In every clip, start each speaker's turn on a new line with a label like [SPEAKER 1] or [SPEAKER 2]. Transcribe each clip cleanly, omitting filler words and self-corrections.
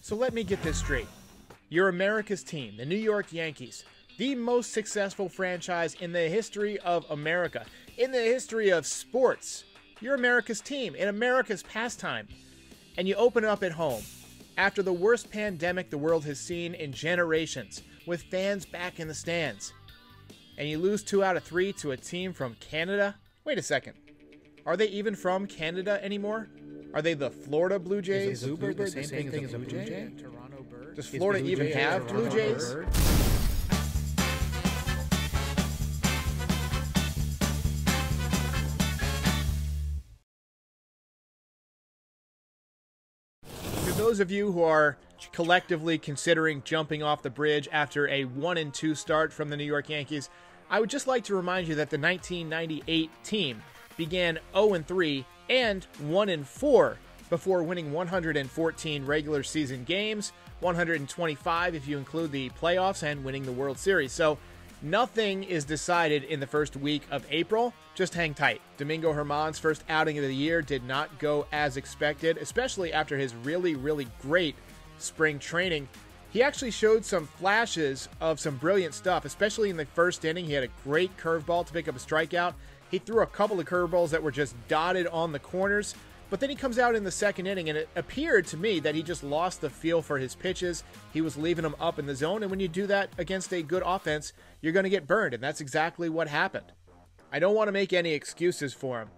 [SPEAKER 1] So let me get this straight. You're America's team, the New York Yankees, the most successful franchise in the history of America, in the history of sports. You're America's team, in America's pastime. And you open up at home, after the worst pandemic the world has seen in generations, with fans back in the stands. And you lose 2 out of 3 to a team from Canada? Wait a second. Are they even from Canada anymore? Are they the Florida Blue Jays?
[SPEAKER 2] Is a bluebird the same thing as a blue jay?
[SPEAKER 1] Toronto bird? Does Florida even have Blue Jays? To those of you who are collectively considering jumping off the bridge after a 1-2 start from the New York Yankees, I would just like to remind you that the 1998 team began 0-3 and 1-4 before winning 114 regular season games, 125 if you include the playoffs, and winning the World Series. So nothing is decided in the first week of April. Just hang tight. Domingo Germán's first outing of the year did not go as expected, especially after his really, really great spring training. He actually showed some flashes of some brilliant stuff, especially in the first inning. He had a great curveball to pick up a strikeout. He threw a couple of curveballs that were just dotted on the corners. But then he comes out in the second inning, and it appeared to me that he just lost the feel for his pitches. He was leaving them up in the zone, and when you do that against a good offense, you're going to get burned, and that's exactly what happened. I don't want to make any excuses for him,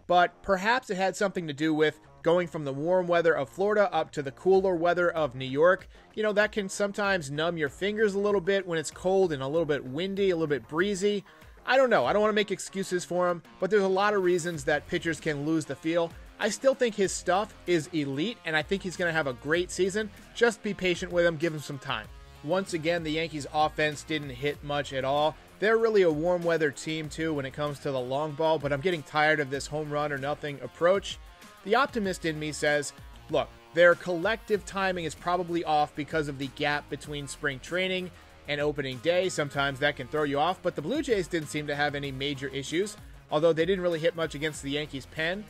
[SPEAKER 1] but perhaps it had something to do with going from the warm weather of Florida up to the cooler weather of New York. You know, that can sometimes numb your fingers a little bit when it's cold and a little bit windy, a little bit breezy. I don't know. I don't want to make excuses for him, but there's a lot of reasons that pitchers can lose the feel. I still think his stuff is elite, and I think he's going to have a great season. Just be patient with him. Give him some time. Once again, the Yankees offense didn't hit much at all. They're really a warm weather team too when it comes to the long ball, but I'm getting tired of this home run or nothing approach. The optimist in me says, look, their collective timing is probably off because of the gap between spring training and opening day. Sometimes that can throw you off, but the Blue Jays didn't seem to have any major issues, although they didn't really hit much against the Yankees' pen.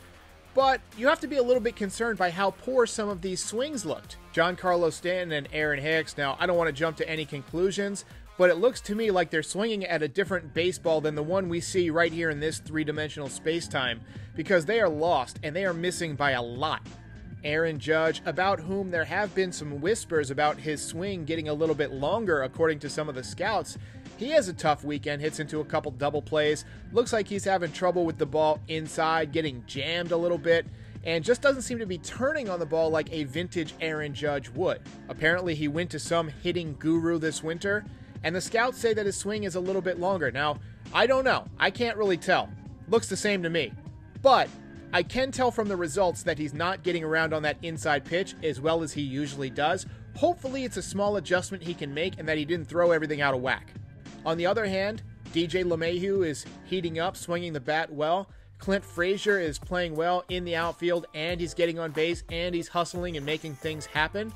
[SPEAKER 1] But you have to be a little bit concerned by how poor some of these swings looked. Giancarlo Stanton and Aaron Hicks. Now, I don't want to jump to any conclusions, but it looks to me like they're swinging at a different baseball than the one we see right here in this three-dimensional space-time, because they are lost and they are missing by a lot. Aaron Judge, about whom there have been some whispers about his swing getting a little bit longer according to some of the scouts, he has a tough weekend, hits into a couple double plays, looks like he's having trouble with the ball inside, getting jammed a little bit, and just doesn't seem to be turning on the ball like a vintage Aaron Judge would. Apparently he went to some hitting guru this winter, and the scouts say that his swing is a little bit longer. Now, I don't know. I can't really tell. Looks the same to me. But I can tell from the results that he's not getting around on that inside pitch as well as he usually does. Hopefully it's a small adjustment he can make and that he didn't throw everything out of whack. On the other hand, DJ LeMahieu is heating up, swinging the bat well. Clint Frazier is playing well in the outfield, and he's getting on base, and he's hustling and making things happen.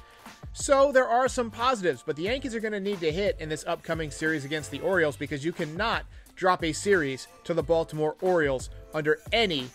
[SPEAKER 1] So there are some positives, but the Yankees are going to need to hit in this upcoming series against the Orioles, because you cannot drop a series to the Baltimore Orioles under any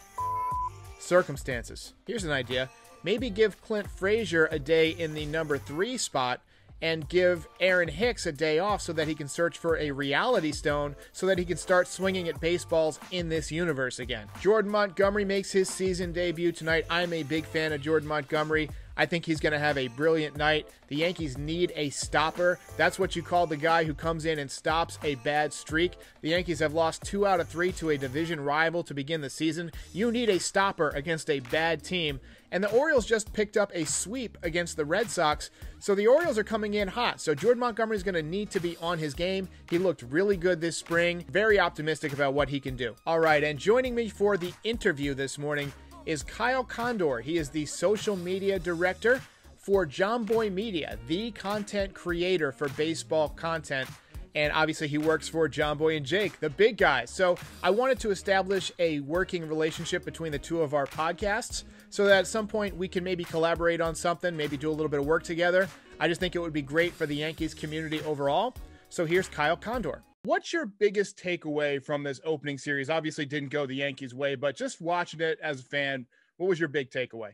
[SPEAKER 1] circumstances. Here's an idea. Maybe give Clint Frazier a day in the number 3 spot and give Aaron Hicks a day off so that he can search for a reality stone so that he can start swinging at baseballs in this universe again. Jordan Montgomery makes his season debut tonight. I'm a big fan of Jordan Montgomery. I think he's going to have a brilliant night. The Yankees need a stopper. That's what you call the guy who comes in and stops a bad streak. The Yankees have lost 2 out of 3 to a division rival to begin the season. You need a stopper against a bad team. And the Orioles just picked up a sweep against the Red Sox, so the Orioles are coming in hot. So Jordan Montgomery is going to need to be on his game. He looked really good this spring. Very optimistic about what he can do. All right, and joining me for the interview this morning is Kyle Condor. He is the social media director for Jomboy Media, the content creator for baseball content. And obviously he works for Jomboy and Jake, the big guys. So I wanted to establish a working relationship between the two of our podcasts so that at some point we can maybe collaborate on something, maybe do a little bit of work together. I just think it would be great for the Yankees community overall. So here's Kyle Condor. What's your biggest takeaway from this opening series? Obviously didn't go the Yankees' way, but just watching it as a fan, what was your big takeaway?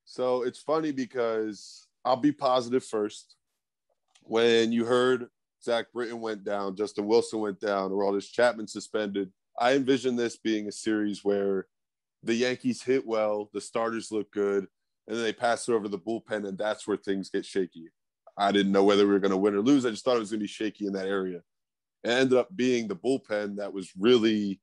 [SPEAKER 3] So it's funny because I'll be positive first. When you heard Zach Britton went down, Justin Wilson went down, or all this Chapman suspended, I envision this being a series where the Yankees hit well, the starters look good, and then they pass it over the bullpen, and that's where things get shaky. I didn't know whether we were going to win or lose. I just thought it was going to be shaky in that area. It ended up being the bullpen that was really,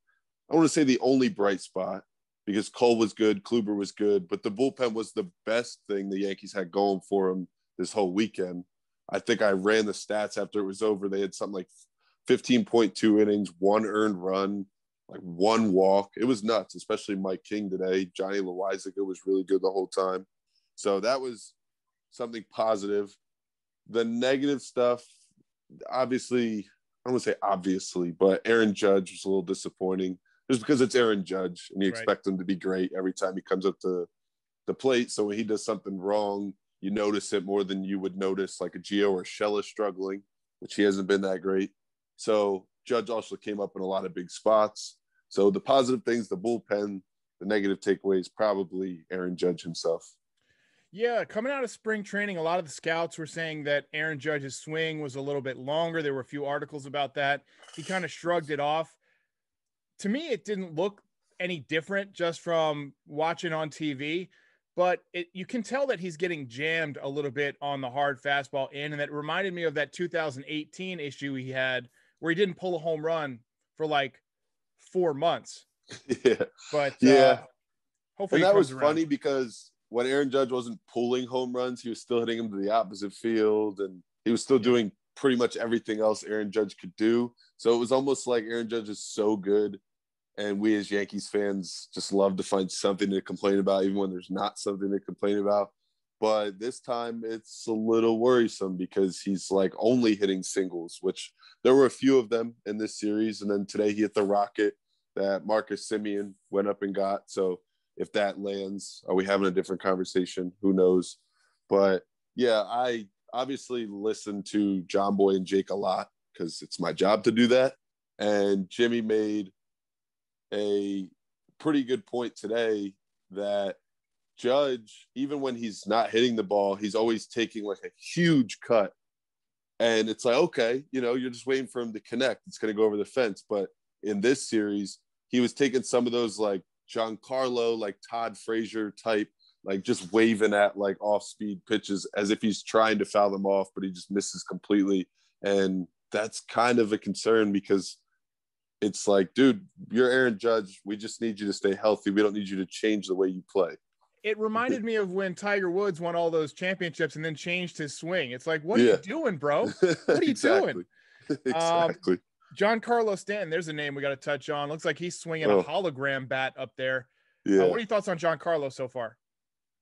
[SPEAKER 3] I want to say, the only bright spot, because Cole was good, Kluber was good, but the bullpen was the best thing the Yankees had going for them this whole weekend. I think I ran the stats after it was over. They had something like 15.2 innings, 1 earned run, like 1 walk. It was nuts, especially Mike King today. Johnny Loizaga was really good the whole time. So that was something positive. The negative stuff, obviously, I don't want to say obviously, but Aaron Judge was a little disappointing just because it's Aaron Judge and you expect him to be great every time he comes up to the plate. So when he does something wrong, you notice it more than you would notice like a Gio or Shella struggling, which he hasn't been that great. So Judge also came up in a lot of big spots. So the positive things, the bullpen, the negative takeaways, probably Aaron Judge himself.
[SPEAKER 1] Yeah, coming out of spring training, a lot of the scouts were saying that Aaron Judge's swing was a little bit longer. There were a few articles about that. He kind of shrugged it off. To me, it didn't look any different just from watching on TV, but you can tell that he's getting jammed a little bit on the hard fastball in, and that reminded me of that 2018 issue he had where he didn't pull a home run for like 4 months.
[SPEAKER 3] Yeah.
[SPEAKER 1] But hopefully
[SPEAKER 3] and that was
[SPEAKER 1] around.
[SPEAKER 3] Funny because when Aaron Judge wasn't pulling home runs, he was still hitting them to the opposite field, and he was still doing pretty much everything else Aaron Judge could do. So it was almost like Aaron Judge is so good, and we as Yankees fans just love to find something to complain about, even when there's not something to complain about. But this time it's a little worrisome because he's like only hitting singles, which there were a few of them in this series. And then today he hit the rocket that Marcus Semien went up and got. So if that lands, are we having a different conversation? Who knows? But yeah, I obviously listen to John Boy and Jake a lot because it's my job to do that. And Jimmy made a pretty good point today that Judge, even when he's not hitting the ball, he's always taking like a huge cut. And it's like, okay, you're just waiting for him to connect. It's going to go over the fence. But in this series, he was taking some of those like Giancarlo, like Todd Frazier type, like just waving at like off-speed pitches as if he's trying to foul them off, but he just misses completely. And that's kind of a concern because it's like, dude, you're Aaron Judge. We just need you to stay healthy. We don't need you to change the way you play.
[SPEAKER 1] It reminded me of when Tiger Woods won all those championships and then changed his swing. It's like, what are you doing, bro? What are you doing?
[SPEAKER 3] Exactly.
[SPEAKER 1] Giancarlo Stanton, there's a name we got to touch on. Looks like he's swinging a hologram bat up there.
[SPEAKER 3] Yeah.
[SPEAKER 1] What are your thoughts on Giancarlo so far?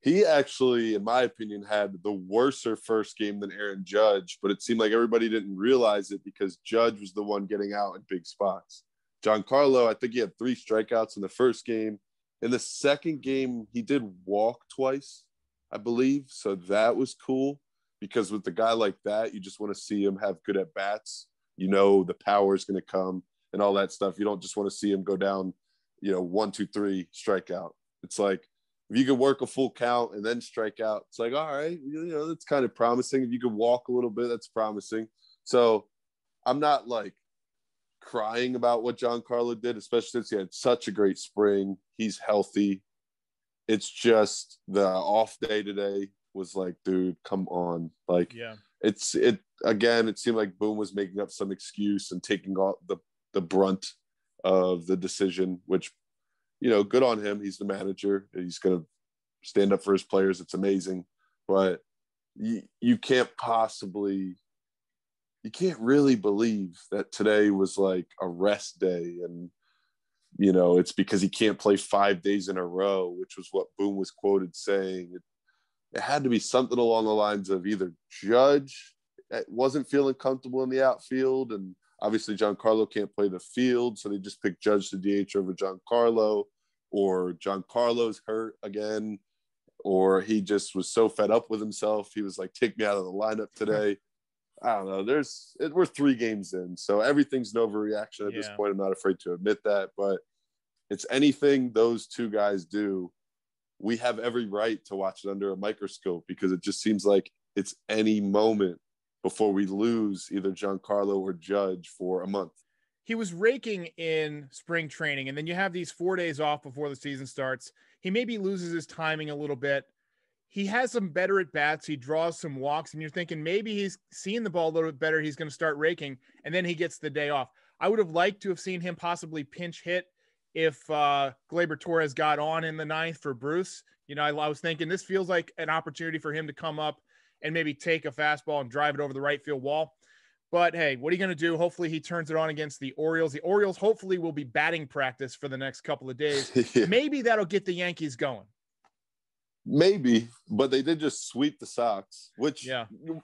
[SPEAKER 3] He actually, in my opinion, had the worser first game than Aaron Judge, but it seemed like everybody didn't realize it because Judge was the one getting out in big spots. Giancarlo, I think he had 3 strikeouts in the first game. In the second game, he did walk twice, I believe. So that was cool because with a guy like that, you just want to see him have good at bats. The power is going to come and all that stuff. You don't just want to see him go down, 1, 2, 3 strikeout. It's like, if you could work a full count and then strike out, it's like, all right, that's kind of promising. If you could walk a little bit, that's promising. So I'm not like crying about what Giancarlo did, especially since he had such a great spring. He's healthy. It's just the off day today was like, dude, come on. Like, it seemed like Boone was making up some excuse and taking all the brunt of the decision, which, good on him. He's the manager. He's going to stand up for his players. It's amazing. But you can't really believe that today was like a rest day. And, it's because he can't play 5 days in a row, which was what Boone was quoted saying. It had to be something along the lines of either Judge wasn't feeling comfortable in the outfield, and obviously Giancarlo can't play the field, so they just picked Judge to DH over Giancarlo, or Giancarlo's hurt again, or he just was so fed up with himself. He was like, take me out of the lineup today. I don't know. We're 3 games in, so everything's an overreaction at this point. I'm not afraid to admit that, but it's anything those 2 guys do, we have every right to watch it under a microscope because it just seems like it's any moment before we lose either Giancarlo or Judge for a month.
[SPEAKER 1] He was raking in spring training, and then you have these 4 days off before the season starts. He maybe loses his timing a little bit. He has some better at bats. He draws some walks, and you're thinking maybe he's seeing the ball a little bit better. He's going to start raking, and then he gets the day off. I would have liked to have seen him possibly pinch hit if Gleyber Torres got on in the ninth for Bruce. You know, I was thinking this feels like an opportunity for him to come up and maybe take a fastball and drive it over the right field wall. But hey, what are you going to do? Hopefully he turns it on against the Orioles. The Orioles hopefully will be batting practice for the next couple of days.
[SPEAKER 3] Yeah.
[SPEAKER 1] Maybe that'll get the Yankees going.
[SPEAKER 3] Maybe, but they did just sweep the Sox, which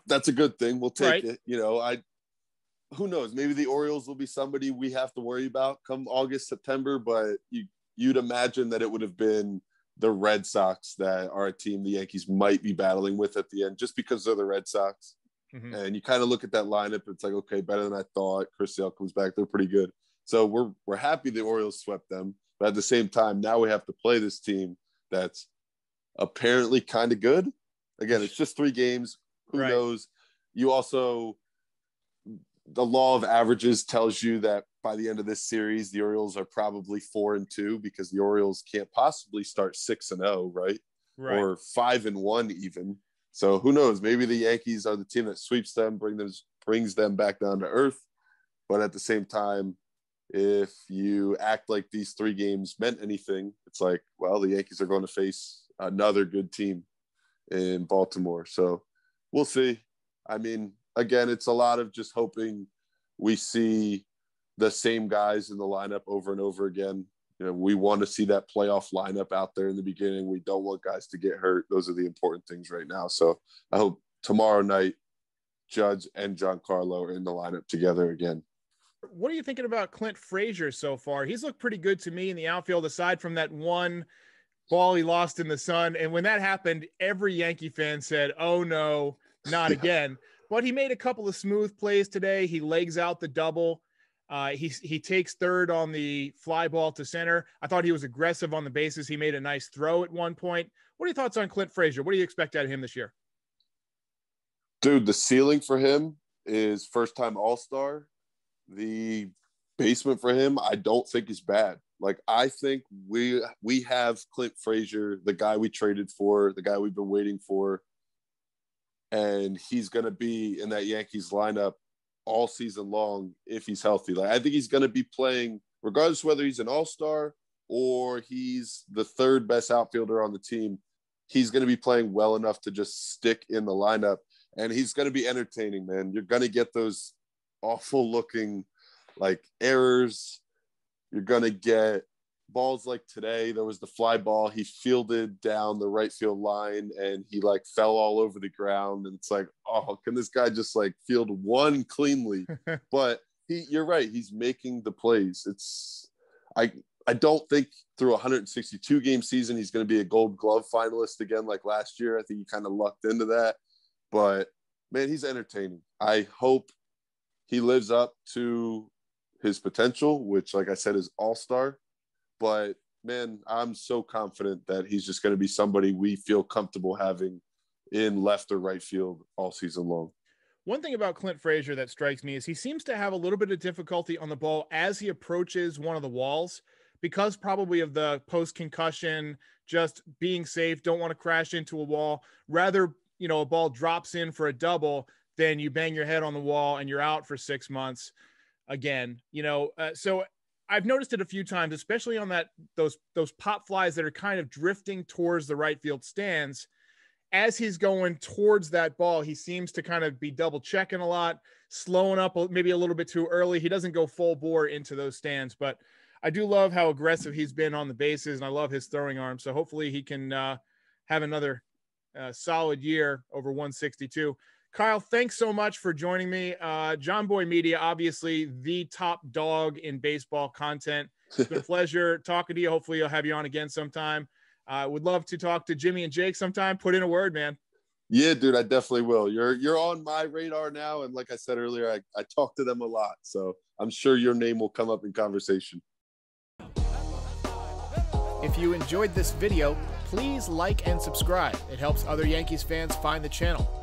[SPEAKER 3] that's a good thing. We'll take it. You know, who knows? Maybe the Orioles will be somebody we have to worry about come August, September, but you'd imagine that it would have been the Red Sox that are a team the Yankees might be battling with at the end, just because they're the Red Sox. Mm-hmm. And you kind of look at that lineup, it's like, okay, better than I thought. Chris Sale comes back, they're pretty good. So we're happy the Orioles swept them, but at the same time, now we have to play this team that's apparently kind of good. Again, it's just 3 games. Who knows? You also, the law of averages tells you that by the end of this series, the Orioles are probably 4-2 because the Orioles can't possibly start 6-0, right? Or 5-1 even. So who knows? Maybe the Yankees are the team that sweeps them, brings them back down to earth. But at the same time, if you act like these 3 games meant anything, it's like, well, the Yankees are going to face another good team in Baltimore. So we'll see. I mean, again, it's a lot of just hoping we see the same guys in the lineup over and over again. You know, we want to see that playoff lineup out there in the beginning. We don't want guys to get hurt. Those are the important things right now. So I hope tomorrow night, Judge and Giancarlo are in the lineup together again.
[SPEAKER 1] What are you thinking about Clint Frazier so far? He's looked pretty good to me in the outfield, aside from that one ball he lost in the sun. And when that happened, every Yankee fan said, oh no, not again. But he made a couple of smooth plays today. He legs out the double. He takes third on the fly ball to center. I thought he was aggressive on the bases. He made a nice throw at one point. What are your thoughts on Clint Frazier? What do you expect out of him this year?
[SPEAKER 3] Dude, the ceiling for him is first-time All-Star. The basement for him, I don't think is bad. Like, I think we have Clint Frazier, the guy we traded for, the guy we've been waiting for, and he's going to be in that Yankees lineup all season long if he's healthy. Like, I think he's going to be playing, regardless of whether he's an all-star or he's the 3rd best outfielder on the team, he's going to be playing well enough to just stick in the lineup, and he's going to be entertaining, man. You're going to get those awful looking like errors. You're going to get balls like today. There was the fly ball. He fielded down the right field line and he like fell all over the ground. And it's like, oh, can this guy just like field one cleanly? But you're right. He's making the plays. I don't think through a 162 game season, he's going to be a Gold Glove finalist again like last year. I think he kind of lucked into that. But man, he's entertaining. I hope he lives up to his potential, which, like I said, is all-star. But man, I'm so confident that he's just going to be somebody we feel comfortable having in left or right field all season long.
[SPEAKER 1] One thing about Clint Frazier that strikes me is he seems to have a little bit of difficulty on the ball as he approaches one of the walls, because probably of the post-concussion, just being safe, don't want to crash into a wall. Rather, you know, a ball drops in for a double, then you bang your head on the wall and you're out for 6 months again. You know, so I've noticed it a few times, especially on those pop flies that are kind of drifting towards the right field stands. As he's going towards that ball, he seems to kind of be double checking a lot, slowing up maybe a little bit too early. He doesn't go full bore into those stands, but I do love how aggressive he's been on the bases, and I love his throwing arm. So hopefully he can have another solid year over 162. Kyle, thanks so much for joining me. John Boy Media, obviously the top dog in baseball content. It's been a pleasure talking to you. Hopefully I'll have you on again sometime. Would love to talk to Jimmy and Jake sometime. Put in a word, man.
[SPEAKER 3] Yeah, dude, I definitely will. You're on my radar now, and like I said earlier, I talk to them a lot, so I'm sure your name will come up in conversation.
[SPEAKER 2] If you enjoyed this video, please like and subscribe. It helps other Yankees fans find the channel.